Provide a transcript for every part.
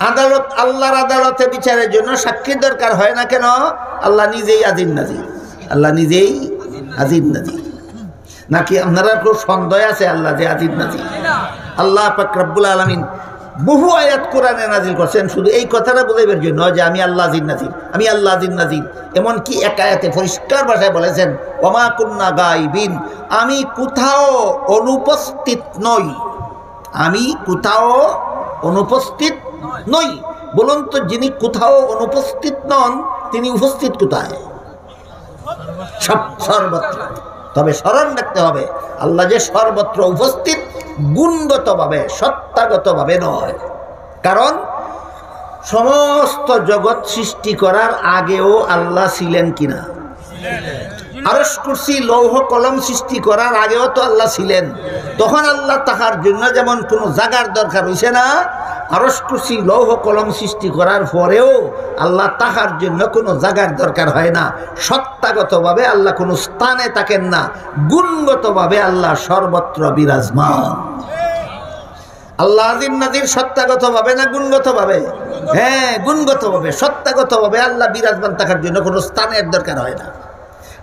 আদালত, আল্লাহর আদালতে বিচারের জন্য সাক্ষীর দরকার হয় না কেন? আল্লাহ নিজেই আজিজ নাজির। আল্লাহ নিজেই আজিজ নাজির। নাকি আপনারা খুব সন্দেহ আছে আল্লাহ যে আজিজ নাজির? আল্লাহ পাক রব্বুল আলামিন বহু আয়াত কোরআনে নাজিল করছেন শুধু এই কথাটা বোঝাইবার জন্য যে আমি আল্লাহ আজিজ নাজির, আমি আল্লাহ আজিজ নাজির। এমনকি এক আয়াতে পরিষ্কার ভাষায় বলেছেন ওমা কুন্না গায়বিন, আমি কোথাও অনুপস্থিত নই। আমি কোথাও অনুপস্থিত নই। বলুন তো, যিনি কোথাও অনুপস্থিত নন তিনি উপস্থিত কোথায়? সর্বত্র। তবে স্মরণ রাখতে হবে আল্লাহ যে সর্বত্র উপস্থিত, গুণগতভাবে সত্তাগতভাবে নয়। কারণ সমস্ত জগৎ সৃষ্টি করার আগেও আল্লাহ ছিলেন কিনা? আরশ কুরসি লৌহ কলম সৃষ্টি করার আগেও তো আল্লাহ ছিলেন। তখন আল্লাহ তাহার জন্য যেমন কোনো জায়গার দরকার হইছে না, আরশ কুরসি লৌহ কলম সৃষ্টি করার পরেও আল্লাহ তাহার জন্য কোনো জায়গার দরকার হয় না। সত্তাগতভাবে আল্লাহ কোনো স্থানে থাকেন না, গুণগতভাবে আল্লাহ সর্বত্র বিরাজমান। আল্লাহ আজিম নাজির সত্তাগতভাবে না গুণগতভাবে? হ্যাঁ, গুণগতভাবে। সত্তাগতভাবে আল্লাহ বিরাজমান থাকার জন্য কোনো স্থানের দরকার হয় না।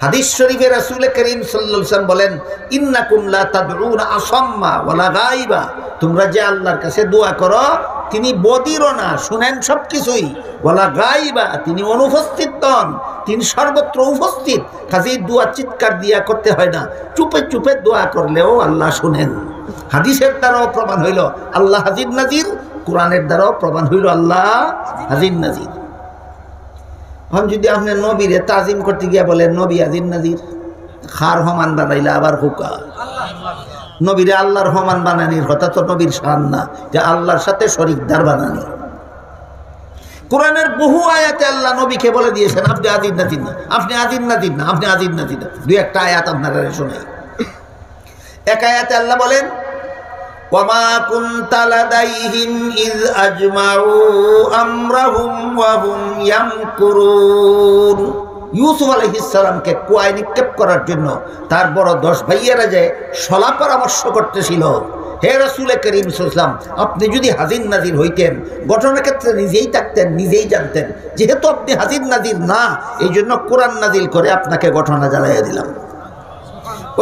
হাদিস শরীফে রাসূল করিম সাল্লাল্লাহু আলাইহি ওয়াসাল্লাম বলেন ইন্নাকুম লা তাদউনা আসাম্মা ওয়ালা গায়বা, তোমরা যে আল্লাহর কাছে দোয়া করো তিনি বদিরও না, শুনেন সব কিছুই। ওয়ালা গায়বা, তিনি অনুপস্থিত নন, তিনি সর্বত্র উপস্থিত। কাজেই দোয়া চিৎকার দিয়া করতে হয় না, চুপে চুপে দোয়া করলেও আল্লাহ শুনেন। হাদিসের দ্বারাও প্রমাণ হইল আল্লাহ আজিজ নাজির, কোরআনের দ্বারাও প্রমাণ হইল আল্লাহ আজিজ নাজির। এখন যদি আপনি নবীরে তাজিম করতে গিয়ে বলেন নবী আজিজ নাজির, খার হমান বানাইলে আবার হুকা। নবীরে আল্লাহর হমান বানানির কথা তো নবীর শান না, যে আল্লাহর সাথে শরীকদার বানানি। কোরআনের বহু আয়াতে আল্লাহ নবীকে বলে দিয়েছেন আপনি আজিজ নাজির না, আপনি আজিজ নাজির না, আপনি আজিজ নাজির না। দুই একটা আয়াত আপনারা শোনাই। এক আয়াতে আল্লাহ বলেন ওয়ামা কুনতা লাদাইহিম ইয আজমাউ আমরাহুম ওয়া হুম ইয়ামকুরুন। ইউসুফ আলাইহিস সালামকে কুয়ায় নিক্ষেপ করার জন্য তার বড় 10 ভাইয়েরা যে সলা পরামর্শ করতেছিল, হে রাসূল করিম সাল্লাল্লাহু আলাইহি ওয়াসাল্লাম, আপনি যদি হাজির নাজির হইতেন ঘটনাক্ষেত্রে নিজেই থাকতেন, নিজেই জানতেন। যেহেতু আপনি হাজির নাজির না, এই জন্য কোরআন নাজিল করে আপনাকে ঘটনা জানাইয়া দিলাম।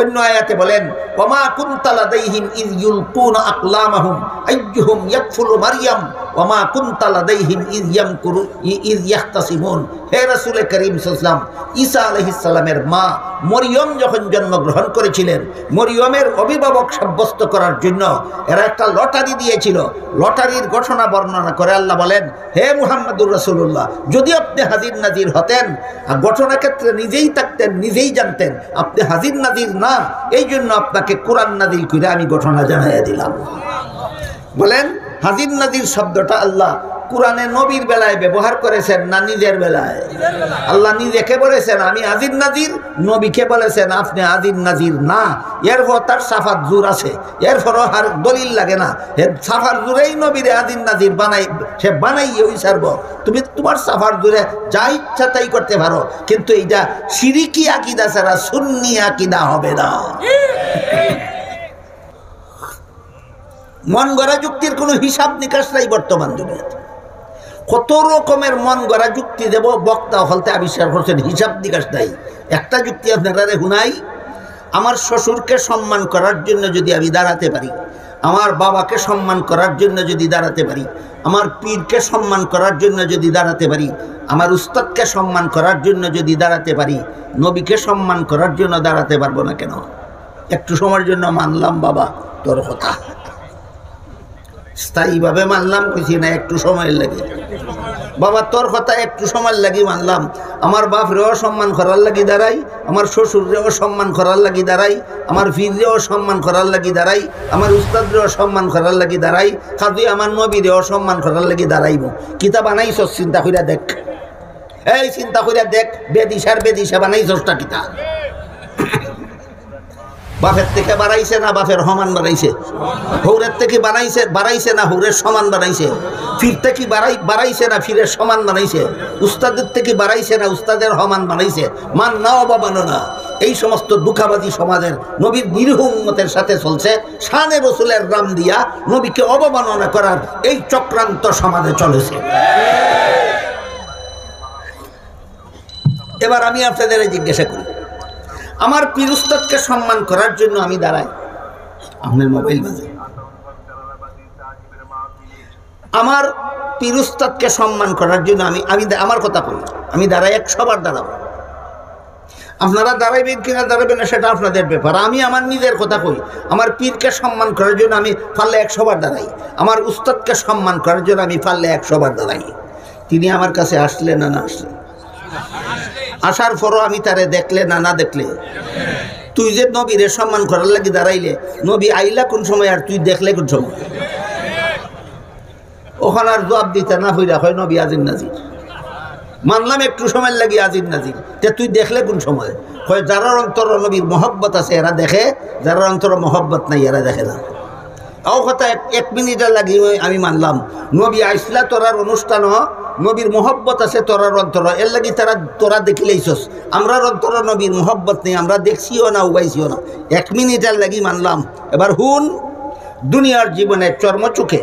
অন্য আয়াতে বলেন ওমা কুনতা লাদাইহিম ইয ইউলকুনা আকলামাহুম আইয়ুহুম ইয়াকফুলু মারইয়াম ওমা কুনতা লাদাইহিম ইয ইয়ামকুরু ইয ইয়াখতাসিমুন। হে রাসূল করিম সাল্লাল্লাহু আলাইহি ওয়াসাল্লাম, ঈসা আলাইহিস সালামের মা মরিয়ম যখন জন্মগ্রহণ করেছিলেন, মরিয়মের অভিভাবক সাব্যস্ত করার জন্য এরা একটা লটারি দিয়েছিল। লটারির ঘটনা বর্ণনা করে আল্লাহ বলেন হে মুহাম্মদুর রাসূলুল্লাহ, যদি আপনি হাজির নাজির হতেন আর ঘটনাক্ষেত্রে নিজেই থাকতেন, নিজেই জানতেন, আপনি হাজির নাজির না, এই জন্য আপনাকে কোরআন নাজিল করে আমি ঘটনা জানাইয়া দিলাম। বলেন হাজির নাজির শব্দটা আল্লাহ কোরআনে নবীর বেলায় ব্যবহার করেছেন না নিজের বেলায়? আল্লাহ নিজেকে বলেছেন আমি আজিজ নাজির, নবীকে বলেছেন আপনি আজিজ নাজির না। এরপর তার সাফাত জোর আছে, এরপরও আর দলিল লাগে না। সাফার জোরেই নবীরে আজিজ নাজির বানাই, সে বানাইয়ে ওই সারব। তুমি তোমার সাফার জোরে যা ইচ্ছা তাই করতে পারো, কিন্তু এইটা শিরিকি আকীদা ছাড়া সুন্নি আকীদা হবে না। মন গড়া যুক্তির কোনো হিসাব নিকাশ নাই বর্তমান দুনিয়াতে। কত রকমের মন গড়া যুক্তি দেব বক্তা হলতে আবিষ্কার করছেন, হিসাব নিকাশ নাই। একটা যুক্তি আপনারা শুনাই, আমার শ্বশুরকে সম্মান করার জন্য যদি আমি দাঁড়াতে পারি, আমার বাবাকে সম্মান করার জন্য যদি দাঁড়াতে পারি, আমার পীরকে সম্মান করার জন্য যদি দাঁড়াতে পারি, আমার উস্তাদকে সম্মান করার জন্য যদি দাঁড়াতে পারি, নবীকে সম্মান করার জন্য দাঁড়াতে পারবো না কেন? একটু সময়ের জন্য মানলাম বাবা তোর কথা, স্থায়ীভাবে মানলাম, কিছু না একটু সময় লাগে। বাবা তোর কথা একটু সময় লাগি মানলাম। আমার বাপরেও সম্মান করার লাগি দাঁড়াই, আমার শ্বশুরেও সম্মান করার লাগি দাঁড়াই, আমার পীররেও সম্মান করার লাগি দাঁড়াই, আমার উস্তাদরেও সম্মান করার লাগি দাঁড়াই, কাজে আমার নবীরেও সম্মান করার লাগি দাঁড়াইব। কিতা বানাইছ চিন্তা কইরা দেখ, এই চিন্তা কইরা দেখ, বেদিশার বেদিশা বানাইছটা কিতা? বাপের থেকে বাড়াইছে না বাপের সমান বাড়াইছে? হৌরের থেকে বাড়াইছে না হৌরের সমান বাড়াইছে? ফির থেকে বাড়াইছে না ফিরের সমান বানাইছে? উস্তাদের থেকে বাড়াইছে না উস্তাদের সমান বানাইছে? মান নাও বা মানো না, এই সমস্ত দুঃখাবাদী সমাজের নবীর নিরীহ উম্মতের সাথে চলছে, শানে রসুলের নাম দিয়া নবীকে অবমাননা করার এই চক্রান্ত সমাজে চলেছে। এবার আমি আপনাদের জিজ্ঞাসা করি, আমার পীর উস্তাদকে সম্মান করার জন্য আমি দাঁড়াই, আপনার মোবাইল বাজে, আমার পীর উস্তাদকে সম্মান করার জন্য আমি আমার কথা বলি, আমি দাঁড়াই 100 বার দাঁড়াবো। আপনারা দাঁড়াইবেন কিনা দাঁড়াবেন না সেটা আপনাদের ব্যাপার। আমি আমার নিজের কথা কই, আমার পীরকে সম্মান করার জন্য আমি পারলে 100 বার দাঁড়াই, আমার উস্তাদকে সম্মান করার জন্য আমি পারলে 100 বার দাঁড়াই। তিনি আমার কাছে আসলে না আসলে, আসার পরও আমি তারে দেখলে না দেখলে, তুই যে নবীরে সম্মান করার লাগি দাঁড়াইলে, নবী আইলা কোন সময় আর তুই দেখলে কোন সময়? ওখানে আর জবাব দিতে না হইরা হয় নবী আজির নাজির, মানলাম একটু সময় লাগি আজির নাজির, তে তুই দেখলে কোন সময়? হয় যারা অন্তর নবীর মহব্বত আছে এরা দেখে, যারা অন্তর মহব্বত নাই এরা দেখে না। ও কথা 1 মিনিটের লাগি আমি মানলাম, নবী আইসলা তোরার অনুষ্ঠান, নবীর মহব্বত আছে তোরার অন্তর, এর লাগি তোরা দেখিলেইছস। আমরা অন্তর নবীর মহব্বত নেই, আমরা দেখছিও না উবাইছিও না, 1 মিনিটের লাগি মানলাম। এবার হুন, দুনিয়ার জীবনে চর্মচোখে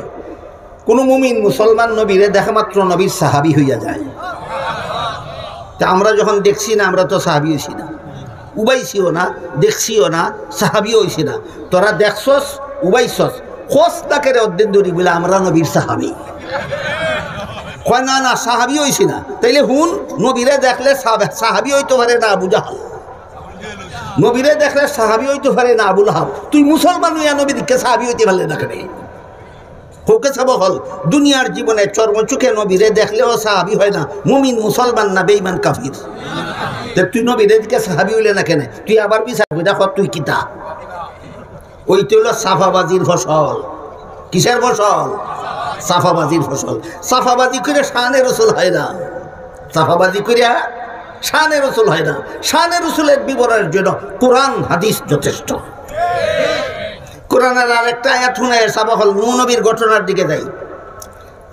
কোনো মুমিন মুসলমান নবীরে দেখা মাত্র নবীর সাহাবি হইয়া যায়। তা আমরা যখন দেখছি না, আমরা তো সাহাবি হইছি না, উবাইছিও না, দেখছিও না, সাহাবিও হইছি না। তোরা দেখছস, উবাইছস, খোঁজ তাকে অর্ধেক দূরি বলে আমরা নবীর সাহাবি। কয় না সাহাবি হইছি না। তাইলে হুন, নবীরে দেখলে সাহাবি হইতে পারে না আবু জাহাল, নবীরে দেখলে সাহাবি হইতে পারে না আবুল আহাব। তুই মুসলমান হইয়া নবী দিকে সাহাবি হইতে পারলে না কেন? হোকে সব হল দুনিয়ার জীবনে চর্মচোখে নবীরে দেখলেও সাহাবি হয় না, মুমিন মুসলমান না বেঈমান কাফির। তুই নবীরে দিকে সাহাবি হইলে না কেন? তুই আবার বিচার করে দেখ তুই কিতা। ওইটা হলো সাফাবাজির ফসল। কিসের ফসল? সাফাবাজির ফসল। সাফাবাজি করে শানে রসুল হয় না, সাফাবাজি করে শানে রসুল হয় না। শানে রসুলের বিবরণের জন্য কোরআন হাদিস যথেষ্ট। কোরআনের আরেকটা আয়াত শুনে সাবাহল নূহ নবীর ঘটনার দিকে যাই।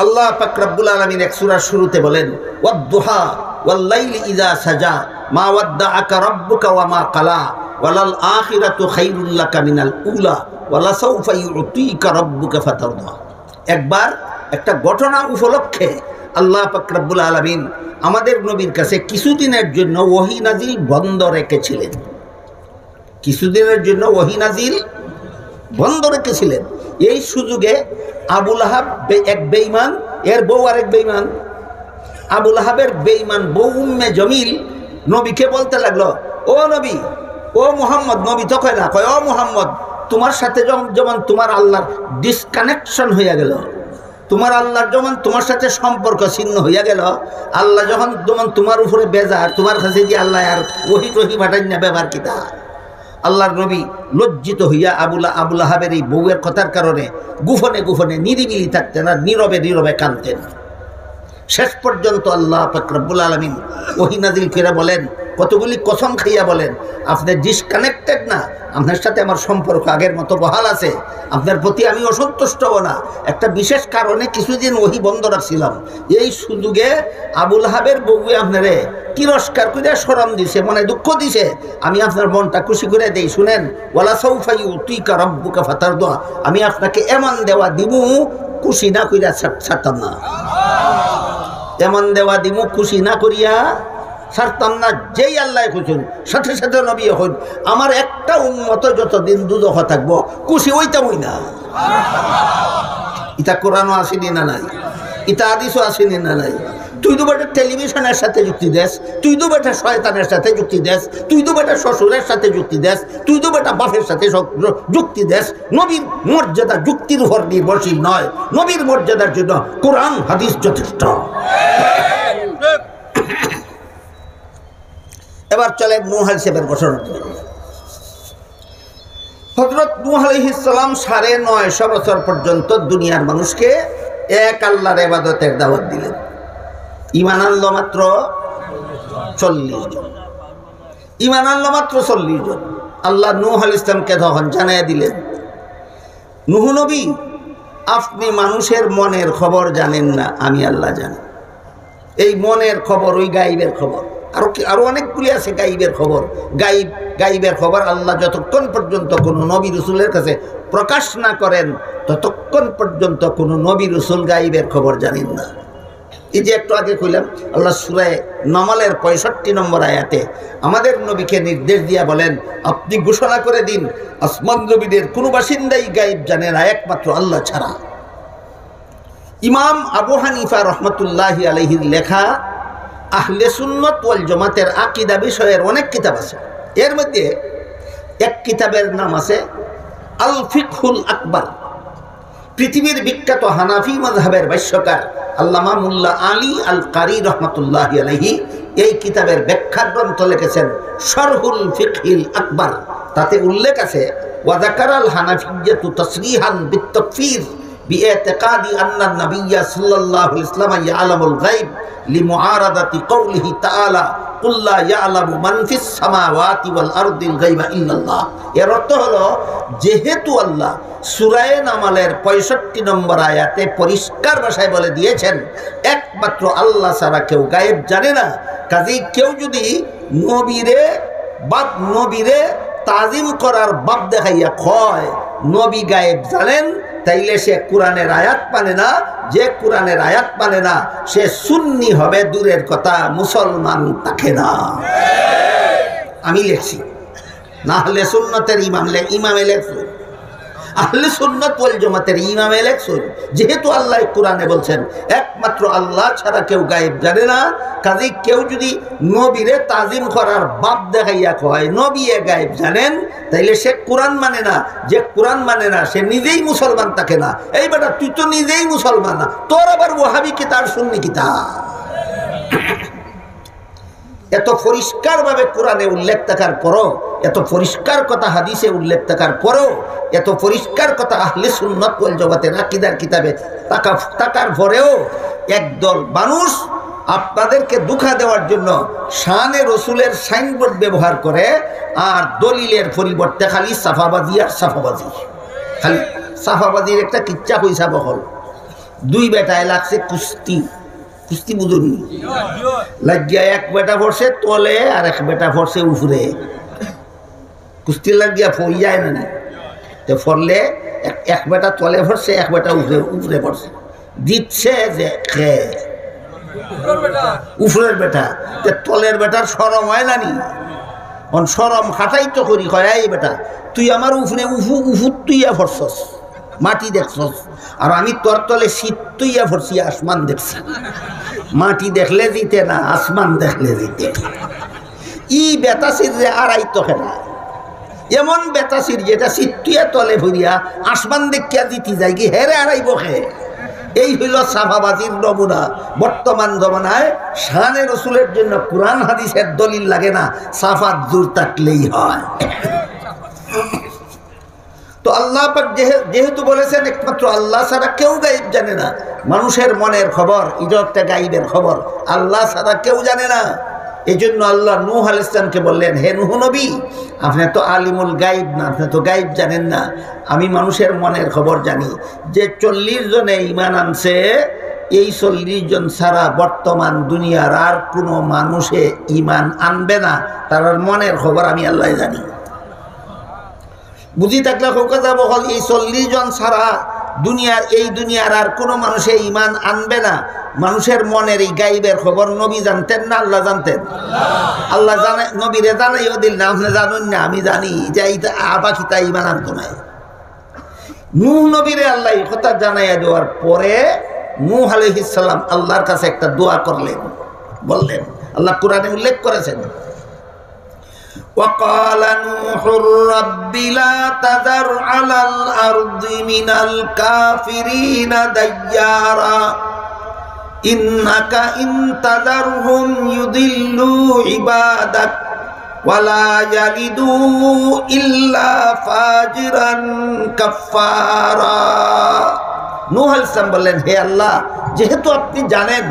আল্লাহ পাক রব্বুল আলামিন এক সূরার শুরুতে বলেন, ওয়াদ-দুহা ওয়াল-লাইলি ইযা সাজা মা ওয়াদ্দাআকা রাব্বুকা ওয়া মা ক্বালা ওয়ালাল আখিরাতু খায়রুল লাকা মিনাল উলা ওয়ালা সাওফা ইউতিকা রাব্বুকা ফাতারদা। একবার একটা ঘটনা উপলক্ষে আল্লাহ পাক রব্বুল আলামিন আমাদের নবীর কাছে কিছুদিনের জন্য ওহী নাজিল বন্ধ রেখেছিলেন। কিছুদিনের জন্য ওহী নাজিল বন্ধ রেখেছিলেন। এই সুযোগে আবুল আহাব এক বেঈমান, এর বউ আরেক বেঈমান। আবুল আহাবের বেঈমান বউ উম্মে জমিল নবীকে বলতে লাগলো, ও নবী, ও মুহাম্মদ। নবী তো কয় না, কয় ও মুহাম্মদ, তোমার সাথে যেমন তোমার আল্লাহর ডিসকানেকশন হইয়া গেল, তোমার আল্লাহর যেমন তোমার সাথে সম্পর্ক ছিন্ন হইয়া গেল, আল্লাহ যখন যেমন তোমার উপরে বেজার, তোমার কাছে যে আল্লাহ আর ওহি টহি পাঠাই না, ব্যবহার কিতা। আল্লাহর নবী লজ্জিত হইয়া আবুল আহাবের এই বউয়ের কথার কারণে গোপনে গোপনে নিরিবিলি থাকতেন আর নীরবে নীরবে কাঁদতেন। শেষ পর্যন্ত আল্লাহ পাক রব্বুল আলামিন ওহী নাযিল করে বলেন, কতগুলি কসম খাইয়া বলেন, আপনি ডিসকানেক্টেড না, আপনার সাথে আমার সম্পর্ক আগের মতো বহাল আছে, আপনার প্রতি আমি অসন্তুষ্ট হব না। একটা বিশেষ কারণে কিছুদিন ওহী বন্ধ রাখছিলাম। এই সুযোগে আবুল আহাবের বউয়ে আপনারে তিরস্কার করে শরম দিছে, মনে দুঃখ দিছে, আমি আপনার মনটা খুশি করে দেই। শুনেন, ওয়ালা সাউফা ইউতিকা রাব্বুকা ফাতারদা, আমি আপনাকে এমন দেওয়া দিমু খুশি না কইরা ছাড়তাম না। এমন দেওয়া দিমু খুশি না করিয়া ছাড়তাম না। যেই আল্লাহ খুঁজুন সাথে সাথে নবী হন, আমার একটা উম্মত যতদিন দুদক থাকবো খুশি হইতামই না। ইতা কোরআনও আসেনি না নাই, ইতা হাদিসও আসেনি না নাই। তুই তো বেটা টেলিভিশনের সাথে যুক্তি দেস, তুই তো বেটা শয়তানের সাথে যুক্তি দেস, তুই তো বেটা শ্বশুরের সাথে যুক্তি দেস, তুই তো বেটা বাপের সাথে যুক্তি দেস। নবীর মর্যাদা যুক্তির উপর নির্ভরশীল নয়, নবীর মর্যাদার জন্য কোরআন হাদিস যথেষ্ট। এবার চলে নূহ আলাইহিস সালামের ঘটনা। হযরত নূহ আলাইহিস সালাম ৯৫০ বছর পর্যন্ত দুনিয়ার মানুষকে এক আল্লাহর ইবাদতের দাওয়াত দিলেন। ঈমান আনলো মাত্র ৪০ জন। ঈমান আনলো মাত্র ৪০ জন। আল্লাহ নূহ আলাইহিস সালামকে তখন জানাইয়া দিলেন, নূহ নবী, আপনি মানুষের মনের খবর জানেন না, আমি আল্লাহ জানি। এই মনের খবর ওই গায়েবের খবর, আরো অনেকগুলি আছে গাইবের খবর। গাইবের খবর আল্লাহ যতক্ষণ পর্যন্ত কোনো নবী রসুলের কাছে প্রকাশ না করেন ততক্ষণ পর্যন্ত কোনো নবী রসুল গাইবের খবর জানেন না। এই যে একটু আগে কইলাম, আল্লাহ সূরা নামলের 65 নম্বর আয়াতে আমাদের নবীকে নির্দেশ দিয়া বলেন, আপনি ঘোষণা করে দিন আসমান জমিনের কোনো বাসিন্দাই গায়েব জানে না একমাত্র আল্লাহ ছাড়া। ইমাম আবু হানিফা রহমতুল্লাহি আলাইহির লেখা আহলে সুন্নাত ওয়াল জামাতের আকীদা বিষয়ের অনেক কিতাব আছে। এর মধ্যে এক কিতাবের নাম আছে আল ফিকহুল আকবার। পৃথিবীর বিখ্যাত হানাফি মাযহাবের ভাষ্যকার আল্লামা মুল্লা আলী আল কারি রহমতুল্লাহি আলাইহি এই কিতাবের ব্যাখ্যা গ্রন্থ লিখেছেন শরহুল ফিকহিল আকবার। তাতে উল্লেখ আছে ওয়া যাকারাল হানাফিয়্যাতু তাসরিহান বিত-তাকফীর বিইতিকাদি আন্না নাবিয়্যা সাল্লাল্লাহু আলাইহি ওয়াসাল্লাম ইয়ালামুল গায়ব লিমুআরাদাতি কওলিহি তাআলা কুল লা ইয়ালামু মান ফিস সামাওয়াতি ওয়াল আরদিল গায়বা ইল্লাল্লাহ। এর অর্থ হলো যেহেতু আল্লাহ সূরা নামলের 65 নম্বর আয়াতে পরিষ্কার ভাষায় বলে দিয়েছেন একমাত্র আল্লাহ ছাড়া কেউ গায়েব জানে না, কাজেই কেউ যদি নবীরে তাজিম করার বাপ দেখাইয়া কয় নবী গায়েব জানেন, তাইলে সে কোরআনের আয়াত মানে না। যে কোরআনের আয়াত মানে না সে সুন্নি হবে দূরের কথা, মুসলমান থাকে না। আমি লিখছি না, আহলে সুন্নতের ইমামে লেখছি, আহলে সুন্নাত ওয়াল জামাতের ইমামে লেখছেন যেহেতু আল্লাহ কোরআনে বলছেন একমাত্র আল্লাহ ছাড়া কেউ গায়েব জানে না, কাজেই কেউ যদি নবীরে তাজিম করার বাপ দেখাইয়া কয় নবী গায়েব জানেন, তাইলে সে কোরআন মানে না। যে কোরআন মানে না সে নিজেই মুসলমান থাকে না। এই বেটা তুই তো নিজেই মুসলমান না, তোর আবার ওয়াহাবি কি তার সুন্নি কি তা? এত পরিষ্কারভাবে কোরআনে উল্লেখ থাকার পরও, এত পরিষ্কার কথা হাদিসে উল্লেখ থাকার পরও, এত পরিষ্কার কথা আহলে সুন্নাত ওয়াল জামাতের আকীদার কিতাবে থাকার পরেও একদল মানুষ আপনাদেরকে ধোঁকা দেওয়ার জন্য শানে রসুলের সাইনবোর্ড ব্যবহার করে আর দলিলের পরিবর্তে খালি সাফাবাজি আর সাফাবাজি। খালি সাফাবাজির একটা কিচ্ছা পয়সা বহল। দুই বেটায় লাগছে কুস্তি বুঝুন লাগিয়া, এক বেটা পড়ছে তলে আর এক বেটা পড়ছে উপরে। কুস্তি লাগিয়া ফই যায় না, তো ফরলে এক বেটা তলে পড়ছে এক বেটা উপরে পড়ছে। দিচ্ছে যে উপরের বেটা, তলের বেটার সরম হয় না নি, সরম খাটাই তো করি কয় এই বেটা তুই আমার উপরে তুইয়া পড়ছস, মাটি দেখছস, আর আমি তোর তলে শীত তুইয়া পড়ছি, আসমান দেখছি। মাটি দেখলে জিতে না, আসমান দেখলে জিতে। ই বেতাসির যে আড়াই তো খেলা, এমন বেতাসির যেটা শীতুয়া তলে ভরিয়া আসমান দেখিয়া জিতি যায় কি হেরে আড়াইব খে। এই হইল সাফাবাজির নমুনা। বর্তমান জমানায় শানে রসুলের জন্য কোরআন হাদিসের দলিল লাগে না, সাফাত জোর থাকলেই হয়। তো আল্লাহ পাক যেহেতু বলেছেন একমাত্র আল্লাহ ছাড়া কেউ গায়েব জানে না, মানুষের মনের খবর ইজতটা গায়েবের খবর আল্লাহ ছাড়া কেউ জানে না। এই জন্য আল্লাহ নূহ আলাইহিস সালামকে বললেন, হে নূহ নবী, আপনি তো আলিমুল গায়েব না, আপনি তো গায়েব জানেন না, আমি মানুষের মনের খবর জানি। যে 40 জনে ঈমান আনছে, এই 40 জন ছাড়া বর্তমান দুনিয়ার আর কোনো মানুষে ঈমান আনবে না, তার মনের খবর আমি আল্লাহ জানি। বুঝি থাকলে হোকা যাব হল এই 40 জন ছাড়া দুনিয়ার আর কোনো মানুষে ঈমান আনবে না। মানুষের মনের এই গায়েবের খবর নবী জানতেন না আল্লাহ জানতেন? আল্লাহ জানে, নবীরে জানাইও দিল না, আপনি জানুন না, আমি জানি যে এইটা বাকিটা ঈমান আনতো না। নূহ নবীরে আল্লাহ এই কথা জানাইয়া দেওয়ার পরে নূহ আলাইহিস সালাম আল্লাহর কাছে একটা দোয়া করলেন, বললেন, আল্লাহ কোরআনে উল্লেখ করেছেন, وقال نوح رب لا تذر على الأرض من الكافرين ديارا إنك إن تذرهم يضلوا عبادك ولا يلدوا إلا فاجرا كفارا। নূহ আলাইহিস সালাম বললেন, হে আল্লাহ, যেহেতু আপনি জানেন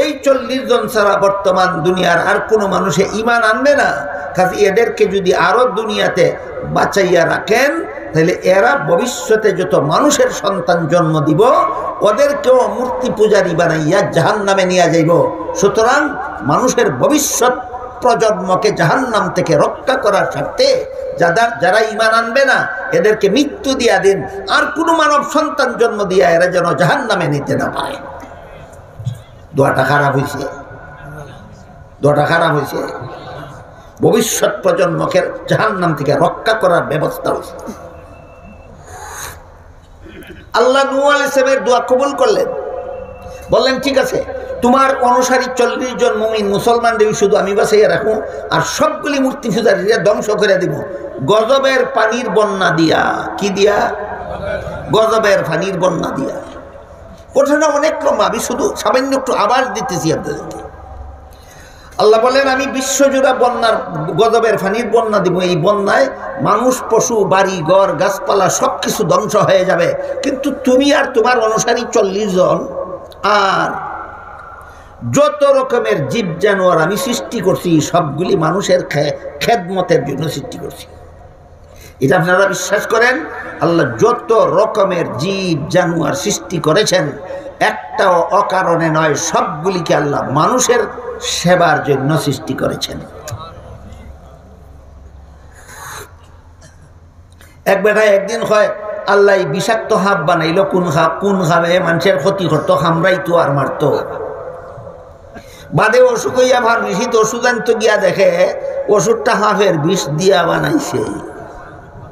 এই 40 জন ছাড়া বর্তমান দুনিয়ার আর কোনো মানুষে ঈমান আনবে না, কাজে এদেরকে যদি আরো দুনিয়াতে বাঁচাইয়া রাখেন তাহলে এরা ভবিষ্যতে যত মানুষের সন্তান জন্ম দিব ওদেরকেও মূর্তি পূজারী বানাইয়া জাহান্নামে নিয়ে যাইব। সুতরাং মানুষের ভবিষ্যৎ প্রজন্মকে জাহান্নাম থেকে রক্ষা করার স্বার্থে যারা ঈমান আনবে না এদেরকে মৃত্যু দিয়া দিন, আর কোনো মানব সন্তান জন্ম দিয়া এরা যেন জাহান্নামে নিতে না পারে। দোয়াটা খারাপ হয়েছে, দোয়াটা খারাপ হয়েছে। ভবিষ্যৎ প্রজন্মকে জাহান্নাম থেকে রক্ষা করার ব্যবস্থা হয়েছে। আল্লাহ নূহ আলাইহিস সালামের দোয়া কবুল করলেন, বললেন ঠিক আছে তোমার অনুসারী 40 জন মুমিন মুসলমান দেবী শুধু আমি বাঁচাইয়া রাখবো, আর সবগুলি মূর্তি পূজারীরা ধ্বংস করে দিব গজবের পানির বন্যা দিয়া। কি দিয়া? গজবের পানির বন্যা দিয়া। ওঠানো অনেক লম্বা, আমি শুধু সামান্য একটু আওয়াজ দিতেছি আপনাদেরকে। আল্লাহ বলেন আমি বিশ্বজুড়া বন্যার গজবের পানির বন্যা দিব। এই বন্যায় মানুষ, পশু, বাড়ি ঘর, গাছপালা সবকিছু ধ্বংস হয়ে যাবে, কিন্তু তুমি আর তোমার অনুসারী 40 জন আর যত রকমের জীব জানোয়ার আমি সৃষ্টি করছি সবগুলি মানুষের খেদমতের জন্য সৃষ্টি করছি। এটা আপনারা বিশ্বাস করেন? আল্লাহ যত রকমের জীব জানোয়ার সৃষ্টি করেছেন একটাও অকারণে নয়, সবগুলিকে আল্লাহ মানুষের সেবার জন্য সৃষ্টি করেছেন। এক বেটায় একদিন হয় আল্লাহ বিষাক্ত হাফ বানাইল, কোন খাবে মানুষের ক্ষতি করতো, হামরাইতো আর মারতো। বাদে অসুখ হইয়া ফার্মেসিত ওষুধ আনতে গিয়া দেখে ওষুধটা হাফের বিষ দিয়া বানাইছে।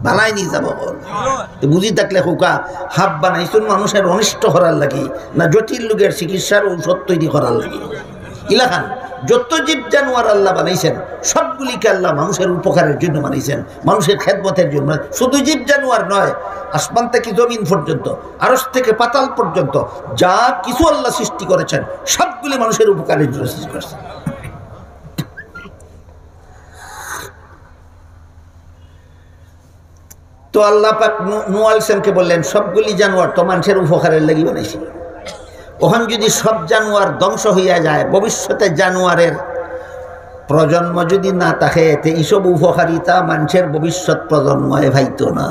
বানাইনি যাব বুঝি থাকলে খোকা হাফ বানাইছুন মানুষের অনিষ্ট করার লাগে না জটিল রোগের চিকিৎসার ঔষধ তৈরি করার লাগে? ইলাখান যত জীব জানোয়ার আল্লাহ বানাইছেন সবগুলিকে আল্লাহ মানুষের উপকারের জন্য বানাইছেন, মানুষের খেদমতের জন্য। শুধু জীব জানোয়ার নয়, আসমান থেকে জমিন পর্যন্ত, আরশ থেকে পাতাল পর্যন্ত যা কিছু আল্লাহ সৃষ্টি করেছেন সবগুলি মানুষের উপকারের জন্য সৃষ্টি করেছেন। তো আল্লাহ পাক নূহ আলাইহিস সালামকে বললেন সবগুলি জানোয়ার তো মানুষের উপকারের লাগি বানাইছি। ওখানে যদি সব জানোয়ার ধ্বংস হইয়া যায়, ভবিষ্যতে জানোয়ারের প্রজন্ম যদি না থাকে, এইসব উপকারিতা মানুষের ভবিষ্যৎ প্রজন্মে ভাইতো না।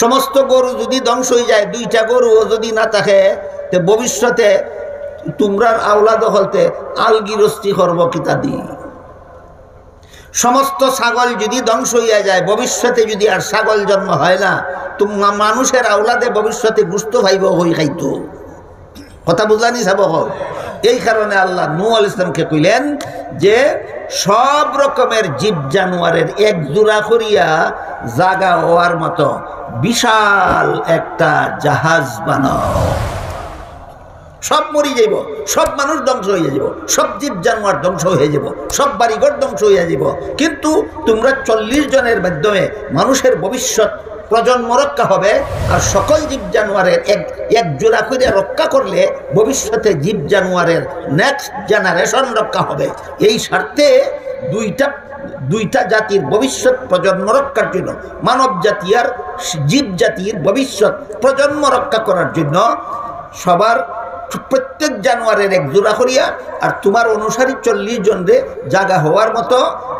সমস্ত গরু যদি ধ্বংস হয়ে যায়, 2টা গরুও যদি না থাকে, তো ভবিষ্যতে তোমরার আওলাদ হলতে আলগিরস্তি করব কিতা দি। সমস্ত ছাগল যদি ধ্বংস হইয়া যায়, ভবিষ্যতে যদি আর ছাগল জন্ম হয় না, তোমরা মানুষের আওলাদে ভবিষ্যতে গুস্ত ভাইব হই খাইতো। কথা বুঝলানি সাব? এই কারণে আল্লাহ নূহ আলাইহিস সালামকে কইলেন যে সব রকমের জীব জানোয়ারের এক জোড়া করিয়া জাগা হওয়ার মতো বিশাল একটা জাহাজ বানাও। সব মরি যাইব, সব মানুষ ধ্বংস হয়ে যাব, সব জীব জানোয়ার ধ্বংস হয়ে যাব, সব বাড়িঘর ধ্বংস হয়ে যাব, কিন্তু তোমরা 40 জনের মাধ্যমে মানুষের ভবিষ্যৎ প্রজন্ম রক্ষা হবে। আর সকল জীব জানোয়ারের এক জোড়া করে রক্ষা করলে ভবিষ্যতে জীব জানোয়ারের নেক্সট জেনারেশন রক্ষা হবে। এই স্বার্থে দুইটা জাতির ভবিষ্যৎ প্রজন্ম রক্ষার জন্য, মানব জাতি আর জীব জাতির ভবিষ্যৎ প্রজন্ম রক্ষা করার জন্য সবার প্রত্যেক জানোয়ারের এক জোড়া করিয়া আর তোমার অনুসারী 40 জনরে জাগা হওয়ার মতো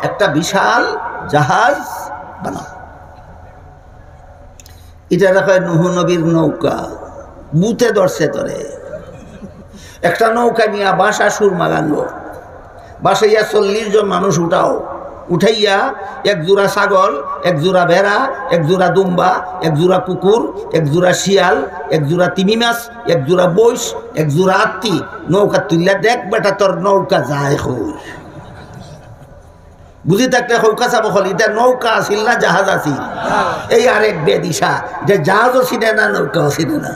একটা বিশাল জাহাজ বানাও। এটা রাখা নূহ নবীর নৌকা। বুতে ধরছে ধরে একটা নৌকা নিয়ে বাসা সুরমা গাঙ্গ বাসাইয়া 40 জন মানুষ উঠাইয়া এক জোড়া ছাগল, এক জোড়া ভেড়া, এক জোড়া দুম্বা, এক জোড়া কুকুর, এক জোড়া শিয়াল, এক জোড়া তিমি মাছ, এক জোড়া বৈশ, এক জোড়া আত্মি নৌকা তুললা। দেখ বেটা তোর নৌকা যায় খুশ বুঝি থাকলে নৌকা চাব হল। এটা নৌকা আসিল না জাহাজ আসিল? এই আরেক বেদিশা যে জাহাজও চিনে না, নৌকাও চিনে না।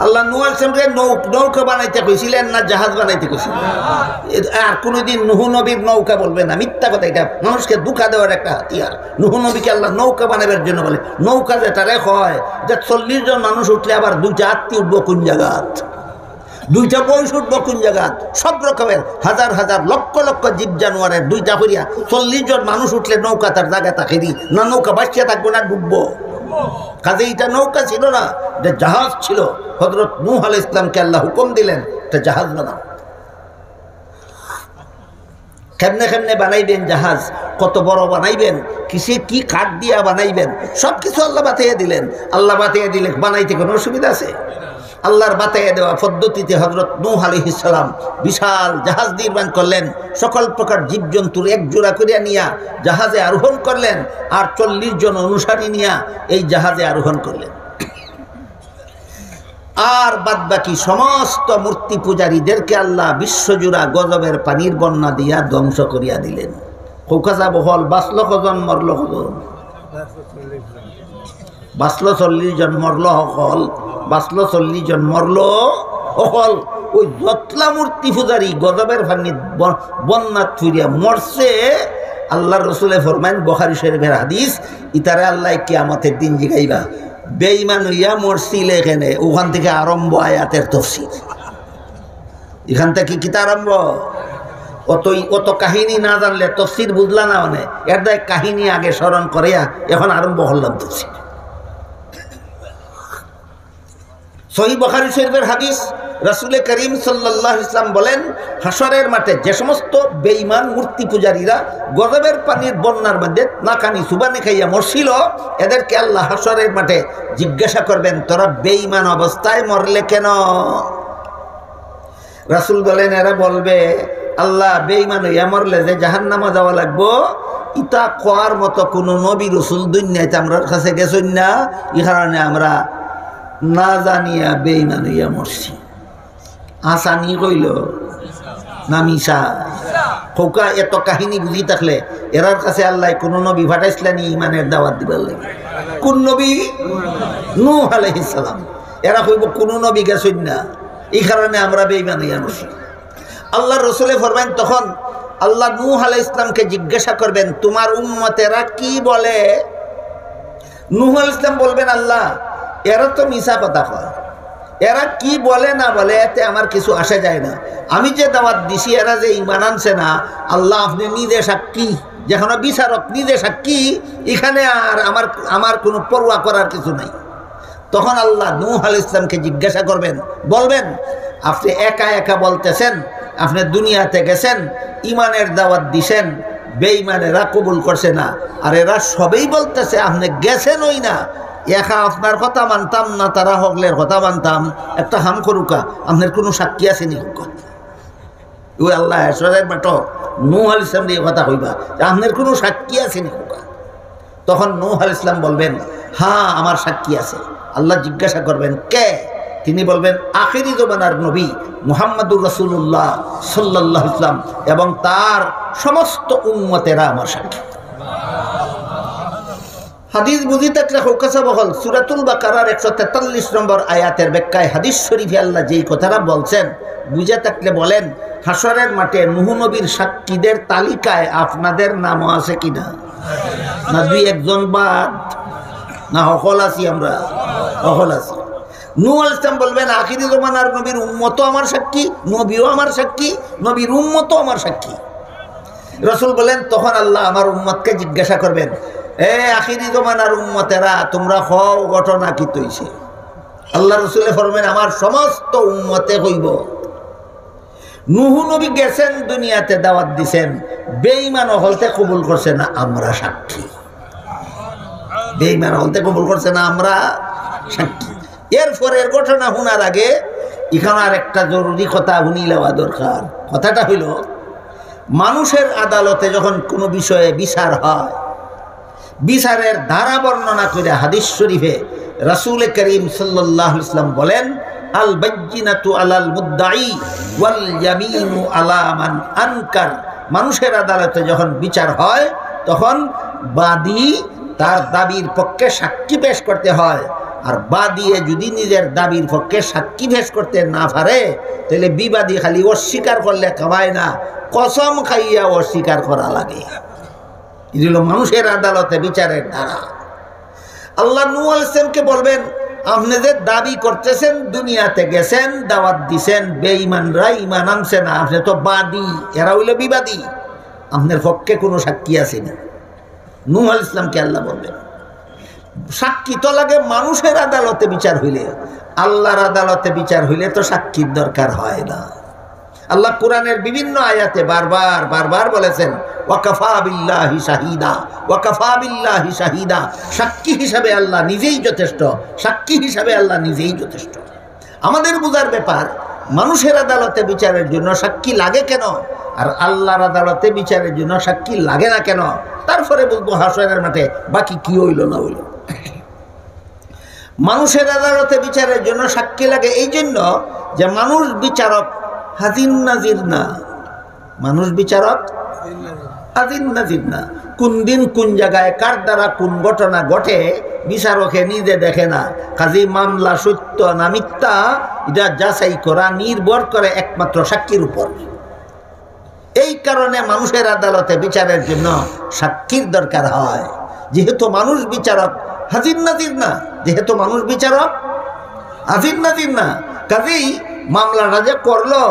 আল্লাহ নূহ আলাইহিস সালামকে নৌকা বানাইতে কইছিলেন না জাহাজ বানাইতে কইছিলেন? আর কোনোদিন নূহ নবীর নৌকা বলবে না, মিথ্যা কথা। এটা মানুষকে ধোঁকা দেওয়ার একটা হাতিয়ার। নূহ নবীকে আল্লাহ নৌকা বানাবার জন্য বলে। নৌকা যেটারে হয় যে 40 জন মানুষ উঠলে আবার 2টা আত্মীয় উঠবো কোন জায়গাত, 2টা বয়স উঠবো কোন জায়গাত, সব রকমের হাজার হাজার লক্ষ লক্ষ জীব জানোয়ারের 2টা করিয়া 40 জন মানুষ উঠলে নৌকা তার জায়গা থাকে না, নৌকা বাঁচিয়া থাকবো না, ডুববো। কাজে এটা নৌকা ছিল না, এটা জাহাজ ছিল। হযরত নূহ আলাইহিস সালামকে আল্লাহ হুকুম দিলেন এটা জাহাজ বানাও। কেমনে কেমনে বানাইবেন জাহাজ, কত বড় বানাইবেন, কিসে কি কাঠ দিয়া বানাইবেন, সব কিছু আল্লাহ বাতাইয়া দিলেন। আল্লাহ বাতাইয়া দিলে বানাইতে কোনো অসুবিধা আছে? আল্লাহর বাতাইয়ে দেওয়া পদ্ধতিতে হযরত নূহ আলাইহিস সালাম বিশাল জাহাজ নির্মাণ করলেন, সকল প্রকার জীবজন্তুর এক জোড়া করিয়া নিয়া জাহাজে আরোহণ করলেন, আর 40 জন অনুসারী নিয়া এই জাহাজে আরোহণ করলেন। আর বাদবাকি সমস্ত মূর্তি পূজারীদেরকে আল্লাহ বিশ্বজুড়া গজবের পানির বন্যা দিয়া ধ্বংস করিয়া দিলেন। কৌকাজা বহল বাঁচল কজন, মরল কজন? বাঁচল 40 জন, মরল হল। বাঁচল 40 জন, মরল হল। ওই যতলা মূর্তি পূজারী গজবের পানির বন্যা ছুড়িয়া মরছে। আল্লাহ রসুলে ফরমাইন, বুখারী শরীফের হাদিস, ইতারে আল্লাহ কিয়ামতের দিন জিগাইবা বেঈমান হইয়া মরছিল। এখানে ওখান থেকে আরম্ভ আয়াতের তাফসীর। এখান থেকে কিতা আরম্ভ? অত কাহিনী না জানলে তাফসীর বুঝলা না। মানে এর দায় কাহিনী আগে স্মরণ করিয়া এখন আরম্ভ করলাম তাফসীর। সহিহ বুখারী শরীফের হাদিস, রাসূল করিম সাল্লাল্লাহু আলাইহি ওয়াসাল্লাম বলেন, হাসরের মাঠে যে সমস্ত বেঈমান মূর্তি পূজারীরা গজবের পানির বন্যার মধ্যে নাকানি সুবানি খাইয়া মরছিল, এদেরকে আল্লাহ হাসরের মাঠে জিজ্ঞাসা করবেন, তোরা বেঈমান অবস্থায় মরলে কেন? রাসূল বলেন, এরা বলবে, আল্লাহ বেঈমান হইয়া মরলে যে জাহান্নামে যাওয়া লাগবো, ইতা কোয়ার মতো কোনো নবী রাসূল দুনিয়াতে আমরা কাছে গেছেন না, এই কারণে আমরা না জানিয়া বেঈমান হইয়া মরছি। আসানি কইল না মিশা? খোকা এত কাহিনী বুঝি থাকলে এরার কাছে আল্লাহ কোন নবী পাঠাইছিলেন ইমানের দাওয়াত দিবার লাগে? কোন নবী? নূহ আলাইহিস সালাম। এরা কইব কোন নবী গেছেন না, এই কারণে আমরা বেঈমান হইয়া মরছি। আল্লাহ রসুলে ফরমাইন, তখন আল্লাহ নূহ আলাইহিস সালামকে জিজ্ঞাসা করবেন, তোমার উম্মতেরা কি বলে? নূহ আলাইহিস সালাম বলবেন, আল্লাহ এরা তো মিশা কথা কয়, এরা কি বলে না বলে এতে আমার কিছু আসে যায় না। আমি যে দাওয়াত দিছি এরা যে ঈমান আনছে না, আল্লাহ আপনি নিজে সাক্ষী, যেখানে বিচারক নিজে সাক্ষী, এখানে আর আমার কোনো পরোয়া করার কিছু নাই। তখন আল্লাহ নূহ আলাইহিস সালামকে জিজ্ঞাসা করবেন, বলবেন, আপনি একা একা বলতেছেন আপনি দুনিয়াতে গেছেন, ইমানের দাওয়াত দিছেন, বেঈমানেরা কবুল করছে না, আর এরা সবেই বলতেছে আপনি গেছেন ওই না, একা আপনার কথা মানতাম না, তারা হগলের কথা মানতাম, একটা হাম করুকা, আপনার কোনো সাক্ষী আছে নি? ওই আল্লাহ এসরের বাটো নূহ আলাইহিস সালাম দিয়ে কথা কইবা, আপনার কোনো সাক্ষী আছে নি? তখন নূহ আলাইহিস সালাম বলবেন, হ্যাঁ আমার সাক্ষী আছে। আল্লাহ জিজ্ঞাসা করবেন, কে? তিনি বলবেন, আখিরি জমানার নবী মুহাম্মদুর রাসূলুল্লাহ সাল্লাল্লাহু আলাইহি ওয়াসাল্লাম এবং তার সমস্ত উম্মতেরা আমার সাক্ষী। হাদিস বুঝি থাকলে হোকাসা বহল সূরাতুল বাকারার 143 নম্বর আয়াতের ব্যাখ্যায় হাদিস শরীফে আল্লাহ যেই কথাটা বলছেন বুঝে থাকলে বলেন, হাসরের মাঠে নূহ নবীর সাক্ষীদের তালিকায় আপনাদের নামও আছে কিনা? না দুই একজন বাদ? না সকল আছি আমরা? সকল আছি। নূহ আলাইহিস সালাম বলবেন, আখিরি জমানার নবীর উম্মতও আমার সাক্ষী, নবীও আমার সাক্ষী, নবীর উম্মতও আমার সাক্ষী। রাসূল বলেন, তখন আল্লাহ আমার উম্মতকে জিজ্ঞাসা করবেন, এ আখিরি জমানার উম্মতেরা তোমরা হও ঘটনা কি তৈছে? আল্লাহ রসুলে ফরমেন, আমার সমস্ত উম্মতে হইব, নূহ নবী গেছেন দুনিয়াতে দাওয়াত দিছেন, বেঈমান হলতে কবুল করছে না, আমরা সাক্ষী। বেঈমান হলতে কবুল করছে না, আমরা সাক্ষী। এরপরের ঘটনা শোনার আগে এখানে আর একটা জরুরি কথা শুনি লওয়া দরকার। কথাটা হইল, মানুষের আদালতে যখন কোনো বিষয়ে বিচার হয়, বিচারের ধারা বর্ণনা করে হাদিস শরীফে রাসূল করিম সাল্লাল্লাহু আলাইহি ওয়াসাল্লাম বলেন, আল বাইয়িনাতু আলাল মুদ্দাই ওয়াল ইয়ামিনু আলা মান আনকার। মানুষের আদালতে যখন বিচার হয় তখন বাদী তার দাবির পক্ষে সাক্ষী পেশ করতে হয়, আর বাদিয়ে যদি নিজের দাবির পক্ষে সাক্ষী পেশ করতে না পারে তাহলে বিবাদী খালি অস্বীকার করলে কামায় না, কসম খাইয়া অস্বীকার করা লাগে। এগুলো মানুষের আদালতে বিচারের ধারা। আল্লাহ নূহ আলাইহিস সালামকে বলবেন, আপনি যে দাবি করতেছেন দুনিয়াতে গেছেন দাওয়াত দিছেন, বেঈমানরা ঈমান আনছে না, আপনি তো বাদী, এরা হইল বিবাদী, আপনার পক্ষে কোনো সাক্ষী আছে না? নূহ আলাইহিস সালামকে আল্লাহ বলবেন, সাক্ষী তো লাগে মানুষের আদালতে বিচার হইলে, আল্লাহর আদালতে বিচার হইলে তো সাক্ষীর দরকার হয় না। আল্লাহ কোরআনের বিভিন্ন আয়াতে বারবার বারবার বলেছেন, ওয়াকাফা বিল্লাহি শাহিদা, ওয়াকাফা বিল্লাহি শাহিদা। সাক্ষী হিসাবে আল্লাহ নিজেই যথেষ্ট, সাক্ষী হিসাবে আল্লাহ নিজেই যথেষ্ট। আমাদের বুঝার ব্যাপার, মানুষের আদালতে বিচারের জন্য সাক্ষী লাগে কেন, আর আল্লাহর আদালতে বিচারের জন্য সাক্ষী লাগে না কেন। তারপরে বুঝবো হাসরের মাঠে বাকি কি হইল না হইল। মানুষের আদালতে বিচারের জন্য সাক্ষী লাগে এই জন্য যে মানুষ বিচারক হাজির নাজির না। মানুষ বিচারক হাজির নাজির না। কোন দিন কোন জায়গায় কার দ্বারা কোন ঘটনা ঘটে বিচারকে নিজে দেখে না। কাজী মামলা সত্য না মিথ্যা এটা যাচাই করা নির্ভর করে একমাত্র সাক্ষীর উপর। এই কারণে মানুষের আদালতে বিচারের জন্য সাক্ষীর দরকার হয়। যেহেতু মানুষ বিচারক হাজির নাজির না, যেহেতু মানুষ বিচারক হাজির নাজির না, কাজেই মামলাটা যে করলো,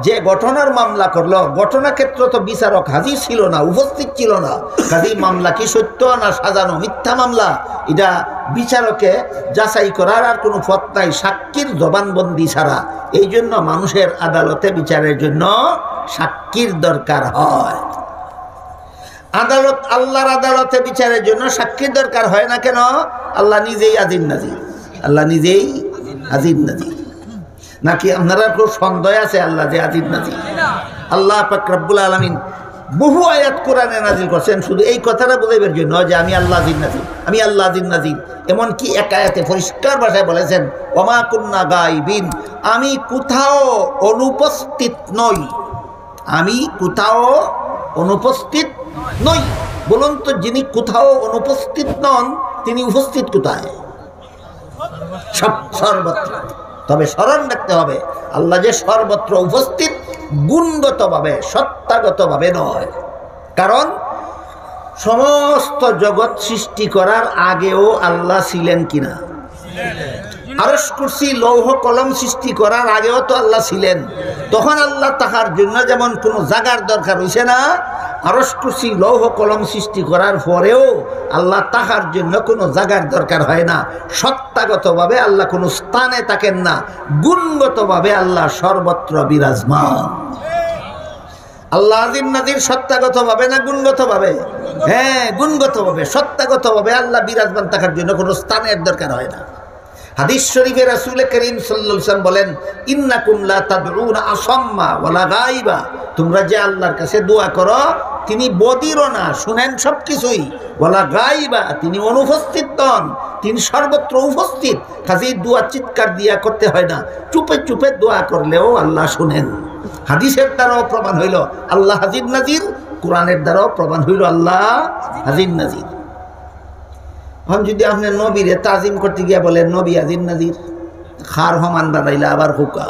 যে ঘটনার মামলা করলো, ঘটনা ক্ষেত্র তো বিচারক হাজির ছিল না, উপস্থিত ছিল না। কাজেই মামলা কি সত্য না সাজানো মিথ্যা মামলা, এটা বিচারকে যাচাই করার আর কোনো পথ নাই সাক্ষীর জবানবন্দি ছাড়া। এই জন্য মানুষের আদালতে বিচারের জন্য সাক্ষীর দরকার হয়। আদালত, আল্লাহর আদালতে বিচারের জন্য সাক্ষীর দরকার হয় না কেন? আল্লাহ নিজেই আজির নাজির। আল্লাহ নিজেই আজির নাজির। নাকি আপনারা খুব সন্দেহ আছে আল্লাহ যে আজির নাজির? আল্লাহ পাক রব্বুল আলামিন বহু আয়াত কোরআনে নাজিল করছেন শুধু এই কথাটা বুঝাইবার জন্য যে আমি আল্লাহ আজির নাজির, আমি আল্লাহ আজির নাজির। এমনকি এক আয়াতে পরিষ্কার ভাষায় বলেছেন ওমা কুন্না গায়বিন, আমি কোথাও অনুপস্থিত নই। আমি কোথাও অনুপস্থিত নই। বলুন তো, যিনি কোথাও অনুপস্থিত নন তিনি উপস্থিত কোথায়? সর্বত্র। তবে স্মরণ রাখতে হবে আল্লাহ যে সর্বত্র উপস্থিত গুণগতভাবে সত্তাগতভাবে নয়। কারণ সমস্ত জগৎ সৃষ্টি করার আগেও আল্লাহ ছিলেন কিনা? আরশ কুরসি লৌহ কলম সৃষ্টি করার আগেও তো আল্লাহ ছিলেন। তখন আল্লাহ তাহার জন্য যেমন কোনো জাগার দরকার হইছে না, আরশ কুরসি লৌহ কলম সৃষ্টি করার পরেও আল্লাহ তাহার জন্য কোনো জাগার দরকার হয় না। সত্তাগতভাবে আল্লাহ কোনো স্থানে থাকেন না, গুণগতভাবে আল্লাহ সর্বত্র বিরাজমান। আল্লাহ আজির নাজির সত্তাগতভাবে না গুণগতভাবে? হ্যাঁ, গুণগতভাবে। সত্তাগতভাবে আল্লাহ বিরাজমান থাকার জন্য কোনো স্থানের দরকার হয় না। হাদিস শরীফে রাসূল করিম সাল্লাল্লাহু আলাইহি ওয়াসাল্লাম বলেন ইন্নাকুম লা তাদউনা আসাম্মা ওয়ালা গায়বা, তোমরা যে আল্লাহর কাছে দোয়া করো তিনি বদিরও না, শুনেন সব কিছুই। ওয়ালা গায়বা, তিনি অনুপস্থিত নন, তিনি সর্বত্র উপস্থিত। কাজেই দোয়া চিৎকার দিয়া করতে হয় না, চুপে চুপে দোয়া করলেও আল্লাহ শুনেন। হাদিসের দ্বারাও প্রমাণ হইল আল্লাহ হাজির নাজির, কোরআনের দ্বারাও প্রমাণ হইল আল্লাহ হাজির নাজির। এখন যদি আপনি নবীরে তাজিম করতে গিয়ে বলেন নবী আজির নাজির, খার হমান বানাইলে আবার হুকা।